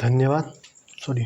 धन्यवाद। सॉरी।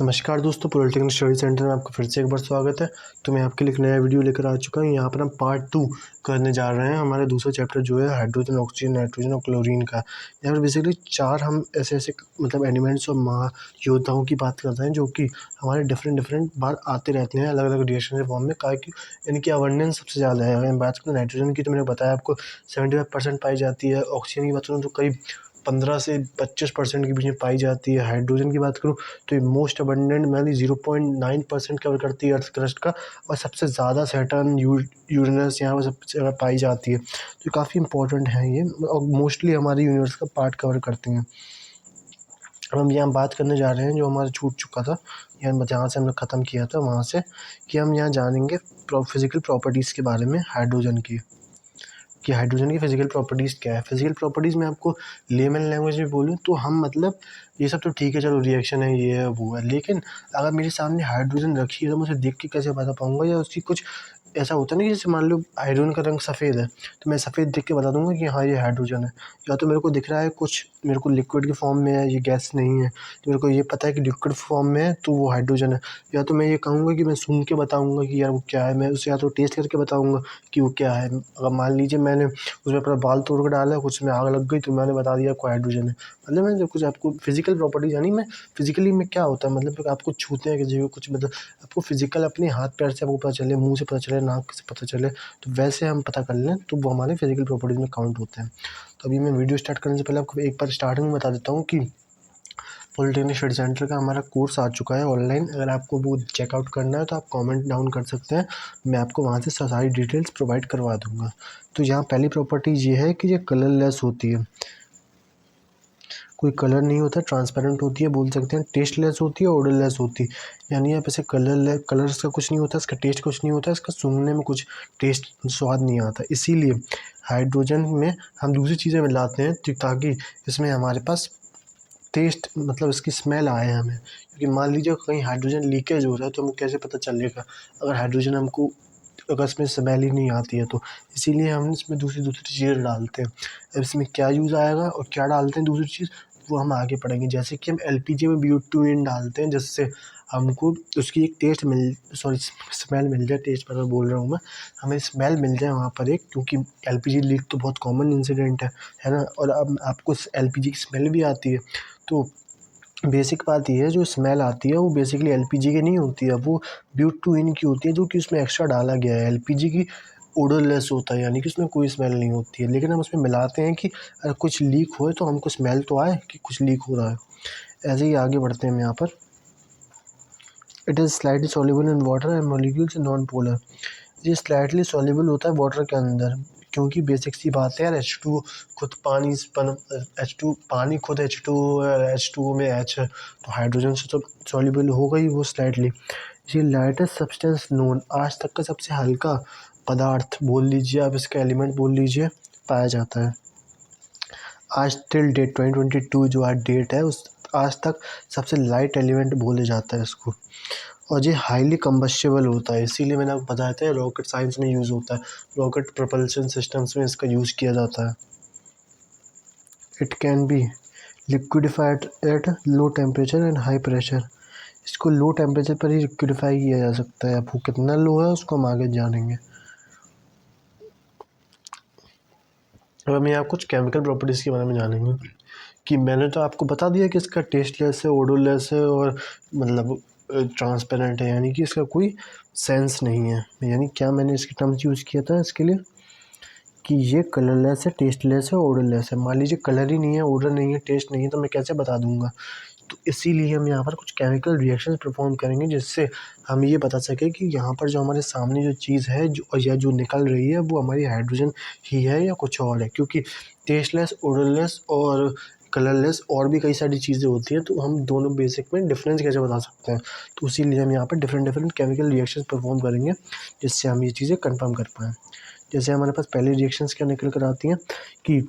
नमस्कार दोस्तों, पॉलिटिकल स्टडी सेंटर में आपका फिर से एक बार स्वागत है। तो मैं आपके लिए एक नया वीडियो लेकर आ चुका हूँ। यहाँ पर हम पार्ट 2 करने जा रहे हैं। हमारा दूसरा चैप्टर जो है हाइड्रोजन, ऑक्सीजन, नाइट्रोजन और क्लोरीन का। यहाँ पर बेसिकली 4 हम ऐसे मतलब एलिमेंट्स और महायोद्धाओं की बात करते हैं जो कि हमारे डिफरेंट बार आते रहते हैं अलग अलग रिएक्शन के फॉर्म में, यानी कि अबंडेंस सबसे ज़्यादा है। अगर मैं बात करूँ नाइट्रोजन की, तो मैंने बताया आपको 75% पाई जाती है। ऑक्सीजन की बात करूँ तो करीब 15 से 25% के बीच में पाई जाती है। हाइड्रोजन की बात करूँ तो ये मोस्ट अबंडेंट मैंने 0.9% कवर करती है अर्थ क्रस्ट का, और सबसे ज़्यादा सैटर्न, यूरेनस यहाँ पर सबसे ज़्यादा पाई जाती है। तो काफ़ी इंपॉर्टेंट है ये, और मोस्टली हमारे यूनिवर्स का पार्ट कवर करते हैं। अब हम यहाँ बात करने जा रहे हैं जो हमारा छूट चुका था, यहाँ जहाँ से हमने ख़त्म किया था वहाँ से, कि हम यहाँ जानेंगे फिज़िकल प्रॉपर्टीज़ के बारे में हाइड्रोजन की, कि हाइड्रोजन की फ़िज़िकल प्रॉपर्टीज़ क्या है। फ़िज़िकल प्रॉपर्टीज़ में आपको लेमन लैंग्वेज में बोलूँ तो हम मतलब ये सब तो ठीक है, चलो रिएक्शन है, ये है वो है, लेकिन अगर मेरे सामने हाइड्रोजन रखी है तो मैं उसे देख के कैसे बता पाऊँगा, या उसकी कुछ ऐसा होता है ना कि जैसे मान लो हाइड्रोजन का रंग सफ़ेद है तो मैं सफ़ेद देख के बता दूंगा कि हाँ ये हाइड्रोजन है। या तो मेरे को दिख रहा है कुछ, मेरे को लिक्विड के फॉर्म में है, ये गैस नहीं है, तो मेरे को ये पता है कि लिक्विड फॉर्म में है तो वो हाइड्रोजन है। या तो मैं ये कहूँगा कि मैं सूंघ के बताऊँगा कि यार वो क्या है, मैं उसे या तो टेस्ट करके बताऊँगा कि वो क्या है। अगर मान लीजिए मैंने उसमें अपना बाल तोड़ कर डाला, कुछ में आग लग गई तो मैंने बता दिया आपको हाइड्रोजन है। मतलब मैं जो कुछ आपको फिजिकल प्रॉपर्टीज, यानी मैं फिजिकली में क्या होता है, मतलब आपको छूते हैं कि कुछ, मतलब आपको फिजिकल अपने हाथ पैर से आपको पता चले, मुंह से पता चले, नाक से पता चले, तो वैसे हम पता कर लें तो वो हमारे फिजिकल प्रॉपर्टीज में काउंट होते हैं। तो अभी मैं वीडियो स्टार्ट करने से पहले आपको एक बार स्टार्टिंग में बता देता हूँ कि पॉलिटेक्निक स्टडी सेंटर का हमारा कोर्स आ चुका है ऑनलाइन। अगर आपको वो चेकआउट करना है तो आप कमेंट डाउन कर सकते हैं, मैं आपको वहाँ से सारी डिटेल्स प्रोवाइड करवा दूँगा। तो यहाँ पहली प्रॉपर्टीज ये है कि ये कलरलेस होती है, कोई कलर नहीं होता, ट्रांसपेरेंट होती है, बोल सकते हैं टेस्टलेस होती है, ऑर्डरलेस होती है। यानी आप ऐसे कलर्स का कुछ नहीं होता, इसका टेस्ट कुछ नहीं होता, इसका सूंघने में कुछ टेस्ट स्वाद नहीं आता। इसीलिए हाइड्रोजन में हम दूसरी चीज़ें मिलाते हैं ताकि इसमें हमारे पास टेस्ट, मतलब इसकी स्मेल आए हमें। क्योंकि मान लीजिए कहीं हाइड्रोजन लीकेज हो रहा है तो हमको कैसे पता चलेगा अगर हाइड्रोजन हमको, अगर इसमें स्मेल ही नहीं आती है तो। इसीलिए हम इसमें दूसरी चीज़ें डालते हैं। अब इसमें क्या यूज़ आएगा और क्या डालते हैं दूसरी चीज़, वो हम आगे पढ़ेंगे। जैसे कि हम एलपीजी में ब्यूटेन डालते हैं, जिससे हमको उसकी एक स्मेल मिल जाए, टेस्ट पर बोल रहा हूँ मैं, हमें स्मेल मिल जाए वहाँ पर एक, क्योंकि एलपीजी लीक तो बहुत कॉमन इंसिडेंट है ना। और अब आपको एलपीजी की स्मेल भी आती है, तो बेसिक बात ये है, जो स्मेल आती है वो बेसिकली एलपीजी की नहीं होती है, वो ब्यूटेन की होती है, जो कि उसमें एक्स्ट्रा डाला गया है। एलपीजी की ओडरलेस होता है, यानी कि उसमें कोई स्मेल नहीं होती है, लेकिन हम उसमें मिलाते हैं कि अगर कुछ लीक होए तो हमको स्मेल तो आए कि कुछ लीक हो रहा है। ऐसे ही आगे बढ़ते हैं हम यहाँ पर। It is slightly soluble in water and molecules non polar. ये स्लाइटली सॉल्युबल होता है वाटर के अंदर, क्योंकि बेसिक सी बात है यार, H2 खुद पानी H2 पानी खुद H2O में H है, तो हाइड्रोजन से तो सॉल्युबल होगा ही वो स्लाइटली। ये लाइटेस्ट सब्सटेंस नोन, आज तक का सबसे हल्का पदार्थ बोल लीजिए आप, इसका एलिमेंट बोल लीजिए, पाया जाता है आज टिल डेट 2022 जो आज डेट है, उस आज तक सबसे लाइट एलिमेंट बोले जाता है इसको। और ये हाईली कम्बस्टिबल होता है, इसीलिए मैंने आपको बताया था रॉकेट साइंस में यूज़ होता है, रॉकेट प्रोपल्शन सिस्टम्स में इसका यूज़ किया जाता है। It can be liquefied at low temperature and high pressure. इसको लो टेम्परेचर पर ही लिक्विडिफाई किया जा सकता है। अब वो कितना लो है उसको हम आगे जानेंगे। अब हम यहाँ कुछ केमिकल प्रॉपर्टीज़ के बारे में जानेंगे, कि मैंने तो आपको बता दिया कि इसका टेस्टलेस है, ओडोरलेस है, और मतलब ट्रांसपेरेंट है, यानी कि इसका कोई सेंस नहीं है। यानी क्या मैंने इसके टर्म्स यूज़ किया था इसके लिए, कि ये कलरलेस है, टेस्टलेस है, ओडरलेस है। मान लीजिए कलर ही नहीं है, ओडर नहीं है, टेस्ट नहीं है, तो मैं कैसे बता दूंगा। तो इसीलिए हम यहाँ पर कुछ केमिकल रिएक्शंस परफॉर्म करेंगे, जिससे हम ये बता सकें कि यहाँ पर जो हमारे सामने जो चीज़ है जो निकल रही है वो हमारी हाइड्रोजन ही है या कुछ और है। क्योंकि टेस्टलेस, ओडरलेस और कलरलेस और भी कई सारी चीज़ें होती हैं, तो हम दोनों बेसिक में डिफरेंस कैसे बता सकते हैं। तो इसीलिए हम यहाँ पर डिफरेंट केमिकल रिएक्शंस परफॉर्म करेंगे, जिससे हम ये चीज़ें कन्फर्म कर पाएँ। जैसे हमारे पास पहले रिएक्शंस क्या निकल कर आती हैं, कि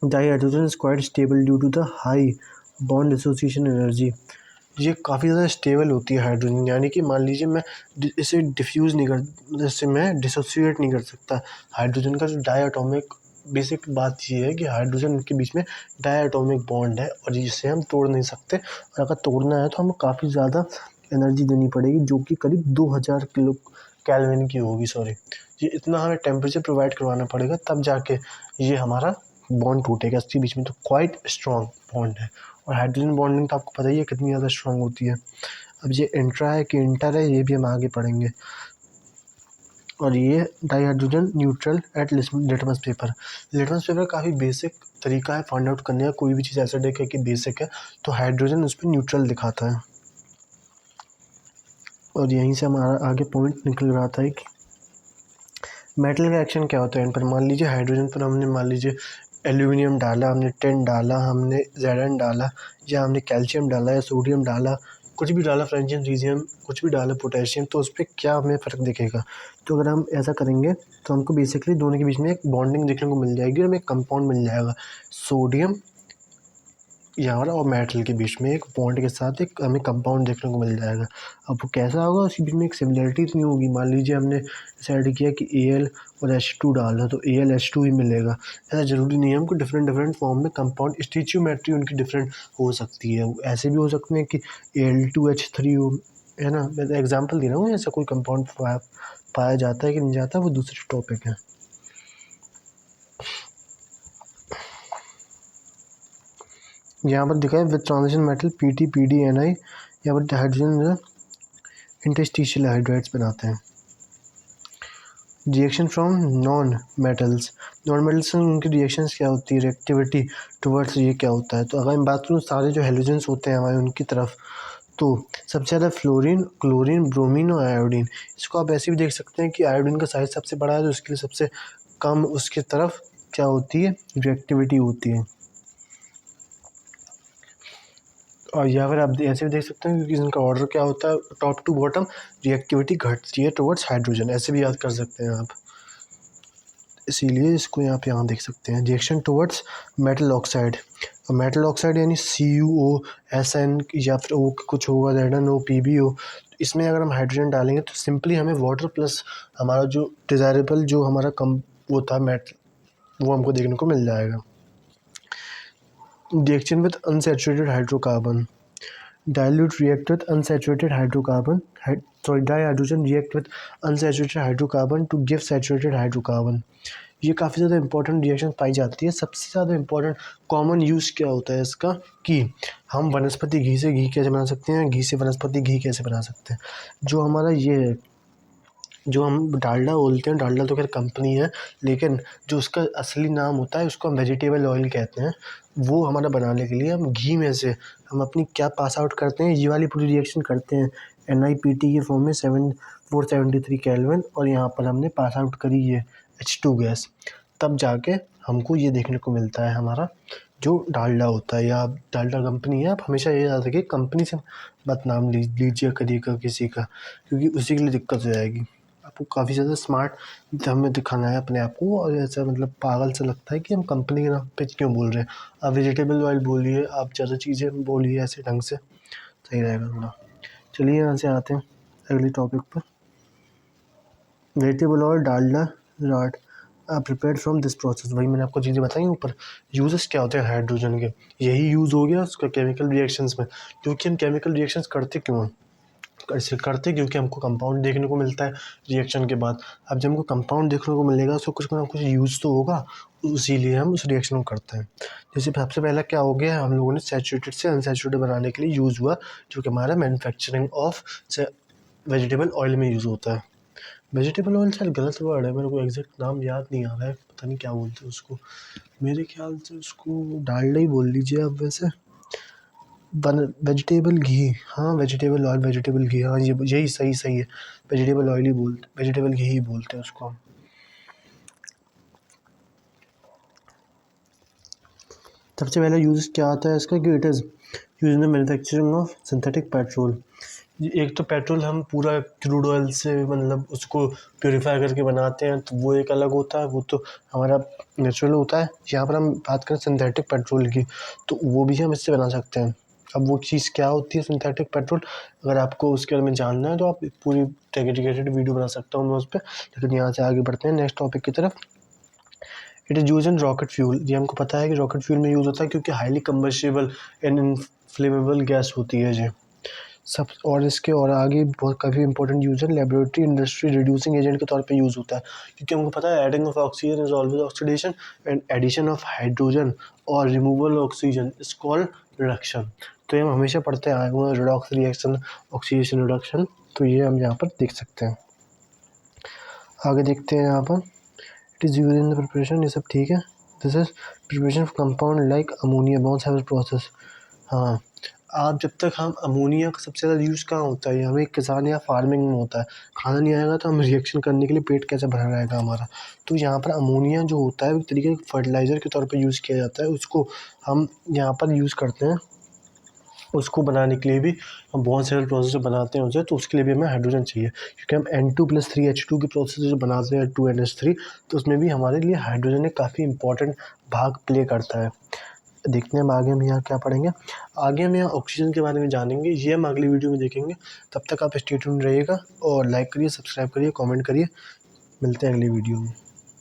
dihydrogen is quite stable due to the high bond association energy. ये काफ़ी ज़्यादा स्टेबल होती है हाइड्रोजन, यानी कि मान लीजिए मैं इसे डिफ्यूज़ नहीं कर, जैसे मैं डिसोसिएट नहीं कर सकता। हाइड्रोजन का जो डायटोमिक बेसिक बात ये है कि हाइड्रोजन के बीच में डायटोमिक बॉन्ड है और जिसे हम तोड़ नहीं सकते, और अगर तोड़ना है तो हमें काफ़ी ज़्यादा एनर्जी देनी पड़ेगी, जो कि करीब 2000 किलो केल्विन की होगी। सॉरी, ये इतना हमें टेम्परेचर प्रोवाइड करवाना पड़ेगा, तब जाके ये हमारा बॉन्ड टूटेगा इसके बीच में। तो क्वाइट स्ट्रॉन्ग बॉन्ड है, और हाइड्रोजन बॉन्डिंग तो आपको पता ही है कितनी ज़्यादा स्ट्रॉन्ग होती है। अब ये इंट्रा है कि इंटर है, ये भी हम आगे पढ़ेंगे। और ये dihydrogen neutral at litmus paper. Litmus paper काफ़ी बेसिक तरीका है फाइंड आउट करने का, कोई भी चीज़ एसिड है कि बेसिक है तो हाइड्रोजन उस पर न्यूट्रल दिखाता है। और यहीं से हमारा आगे पॉइंट निकल रहा था कि मेटल का एक्शन क्या होता है इन पर। मान लीजिए हाइड्रोजन पर हमने मान लीजिए एल्यूमिनियम डाला, हमने टिन डाला, हमने ज़ेरन डाला, या हमने कैल्शियम डाला या सोडियम डाला, कुछ भी डाला, फ्रेंचियम, रीजियम, कुछ भी डाला, पोटेशियम, तो उस पर क्या हमें फ़र्क दिखेगा। तो अगर हम ऐसा करेंगे तो हमको बेसिकली दोनों के बीच में एक बॉन्डिंग देखने को मिल जाएगी और हमें एक कंपाउंड मिल जाएगा, सोडियम यार और मेटल के बीच में एक बॉन्ड के साथ एक हमें कंपाउंड देखने को मिल जाएगा। अब वो कैसा होगा, उसके बीच में एक सिमिलरिटी नहीं होगी। मान लीजिए हमने डिसाइड किया कि Al और H2 डालना, तो AlH2 ही मिलेगा। ऐसा ज़रूरी नहीं है, हमको डिफरेंट डिफरेंट फॉर्म में कंपाउंड स्टिचियोमेट्री उनकी डिफरेंट हो सकती है। ऐसे भी हो सकते हैं कि Al2H3 हो, है ना। मैं एग्जाम्पल दे रहा हूँ, ऐसा कोई कंपाउंड पाया जाता है कि नहीं जाता, वो दूसरी टॉपिक है। यहाँ पर दिखा है with transition metal PT PD Ni, यहाँ पर हाइड्रोजन इंटरस्टिशियल हाइड्राइड्स बनाते हैं। रिएक्शन फ्रॉम नॉन मेटल्स से उनकी रिएक्शंस क्या होती है, रिएक्टिविटी टुवर्ड्स ये क्या होता है। तो अगर मैं बात करूँ सारे जो हेलोजेंस होते हैं हमारे उनकी तरफ, तो सबसे ज़्यादा फ्लोरीन, क्लोरीन, ब्रोमीन और आयोडीन। इसको आप ऐसे भी देख सकते हैं कि आयोडीन का साइज सबसे बड़ा है, तो उसके लिए सबसे कम उसकी तरफ क्या होती है, रिएक्टिविटी होती है। और या फिर आप ऐसे भी देख सकते हैं कि इनका ऑर्डर क्या होता है, टॉप टू बॉटम रिएक्टिविटी घटती है टुवर्ड्स हाइड्रोजन, ऐसे भी याद कर सकते हैं आप। इसीलिए इसको आप यहाँ देख सकते हैं, रिएक्शन टुवर्ड्स मेटल ऑक्साइड। और मेटल ऑक्साइड यानी CuOSN या फिर O कुछ होगा, ZnO, PbO। इसमें अगर हम हाइड्रोजन डालेंगे तो सिंपली हमें वाटर प्लस हमारा जो डिज़ायरेबल जो हमारा कम वो था मेटल, वो हमको देखने को मिल जाएगा। Reaction with unsaturated hydrocarbon, dilute react with unsaturated hydrocarbon dihydrogen react with unsaturated hydrocarbon to give saturated hydrocarbon। ये काफ़ी ज़्यादा इंपॉर्टेंट रिएक्शन पाई जाती है। सबसे ज़्यादा इंपॉर्टेंट कॉमन यूज़ क्या होता है इसका, कि हम वनस्पति घी से घी कैसे बना सकते हैं, घी से वनस्पति घी कैसे बना सकते हैं। जो हमारा ये है, जो हम डालडा बोलते हैं, डालडा तो खैर कंपनी है, लेकिन जो उसका असली नाम होता है उसको हम वेजिटेबल ऑयल कहते हैं। वो हमारा बनाने के लिए हम घी में से हम अपनी क्या पास आउट करते हैं, ये वाली पूरी रिएक्शन करते हैं NiPT के फॉर्म में 473 केल्विन, और यहाँ पर हमने पास आउट करी ये H2 गैस, तब जाके हमको ये देखने को मिलता है हमारा जो डालडा होता है या डालडा कंपनी है। आप हमेशा ये याद रखिए, कंपनी से मत नाम लीजिए करिएगा किसी का, क्योंकि उसी के लिए दिक्कत हो जाएगी। आपको काफ़ी ज़्यादा स्मार्ट हमें दिखाना है अपने आप को, और ऐसा मतलब पागल से लगता है कि हम कंपनी के नाम पे क्यों बोल रहे हैं। आप वेजिटेबल ऑयल बोलिए, आप ज़्यादा चीज़ें बोलिए ऐसे ढंग से, सही रहेगा थोड़ा। चलिए यहाँ से आते हैं अगले टॉपिक पर। Vegetable oil, Dalda, rot prepared from this process. वही मैंने आपको चीज़ें बताई ऊपर। यूजेस क्या होते हैं हाइड्रोजन के, यही यूज़ हो गया उसका केमिकल रिएक्शंस में। क्योंकि हम केमिकल रिएक्शंस करते क्यों हैं, ऐसे करते क्योंकि हमको कंपाउंड देखने को मिलता है रिएक्शन के बाद। अब जब हमको कंपाउंड देखने को मिलेगा उसको कुछ ना कुछ यूज़ तो होगा, इसीलिए हम उस रिएक्शन को करते हैं। जैसे सबसे पहला क्या हो गया, हम लोगों ने सैचुरेटेड से अनसैचुरेटेड बनाने के लिए यूज़ हुआ, जो कि हमारा मैन्युफैक्चरिंग ऑफ वेजिटेबल ऑयल में यूज़ होता है। वेजिटेबल ऑयल शायद गलत वर्ड है, मेरे को एग्जैक्ट नाम याद नहीं आ रहा है, पता नहीं क्या बोलते हैं उसको। मेरे ख्याल से उसको डालडा ही बोल लीजिए आप वैसे। वेजिटेबल घी, हाँ वेजिटेबल ऑयल, वेजिटेबल घी, हाँ ये यही सही है, वेजिटेबल ऑयल ही बोलते, वेजिटेबल घी ही बोलते हैं उसको हम। सबसे पहला यूज़ क्या आता है इसका, कि it is use in the manufacturing of synthetic petrol. एक तो पेट्रोल हम पूरा क्रूड ऑयल से मतलब उसको प्योरीफाई करके बनाते हैं, तो वो एक अलग होता है, वो तो हमारा नेचुरल होता है। यहाँ पर हम बात करें सिंथेटिक पेट्रोल की, तो वो भी हम इससे बना सकते हैं। अब वो चीज़ क्या होती है सिंथेटिक पेट्रोल, अगर आपको उसके बारे में जानना है तो आप पूरी डेडिकेटेड वीडियो बना सकता हूँ मैं उस पर। लेकिन यहाँ से आगे बढ़ते हैं नेक्स्ट टॉपिक की तरफ। It is use in rocket fuel. ये हमको पता है कि रॉकेट फ्यूल में यूज़ होता है क्योंकि highly combustible and inflammable gas होती है ये सब। और इसके और आगे बहुत काफ़ी इंपॉर्टेंट यूज़ है, लेबोरेटरी इंडस्ट्री रिड्यूसिंग एजेंट के तौर पे यूज़ होता है क्योंकि हमको पता है adding of oxygen is always oxidation and addition of hydrogen और removal oxygen is called reduction. तो ये हम हमेशा पढ़ते आए हुए हैं, रिडॉक्स रिएक्शन, ऑक्सीडेशन, रिडक्शन। तो ये हम यहाँ पर देख सकते हैं। आगे देखते हैं यहाँ पर, it is use in the preparation, ये सब ठीक है। This is preparation of compound like ammonia, बहुत सारे प्रोसेस। हाँ, आप जब तक हम अमोनिया का सबसे ज़्यादा यूज़ कहाँ होता है, हमें किसान या फार्मिंग में होता है। खाना नहीं आएगा तो हम रिएक्शन करने के लिए पेट कैसे भरा रहेगा हमारा। तो यहाँ पर अमोनिया जो होता है एक तरीके से फर्टिलाइज़र के तौर पे यूज़ किया जाता है, उसको हम यहाँ पर यूज़ करते हैं। उसको बनाने के लिए भी हम बहुत सारे प्रोसेस बनाते हैं उसे, तो उसके लिए भी हमें हाइड्रोजन चाहिए क्योंकि हम N2+3H2 के प्रोसेस जो बनाते हैं 2NH3, तो उसमें भी हमारे लिए हाइड्रोजन एक काफ़ी इंपॉर्टेंट भाग प्ले करता है। देखते हैं हम आगे हम यहाँ क्या पढ़ेंगे। आगे हम यहाँ ऑक्सीजन के बारे में जानेंगे, ये हम अगली वीडियो में देखेंगे। तब तक आप स्टे ट्यून्ड रहिएगा और लाइक करिए, सब्सक्राइब करिए, कमेंट करिए। मिलते हैं अगली वीडियो में।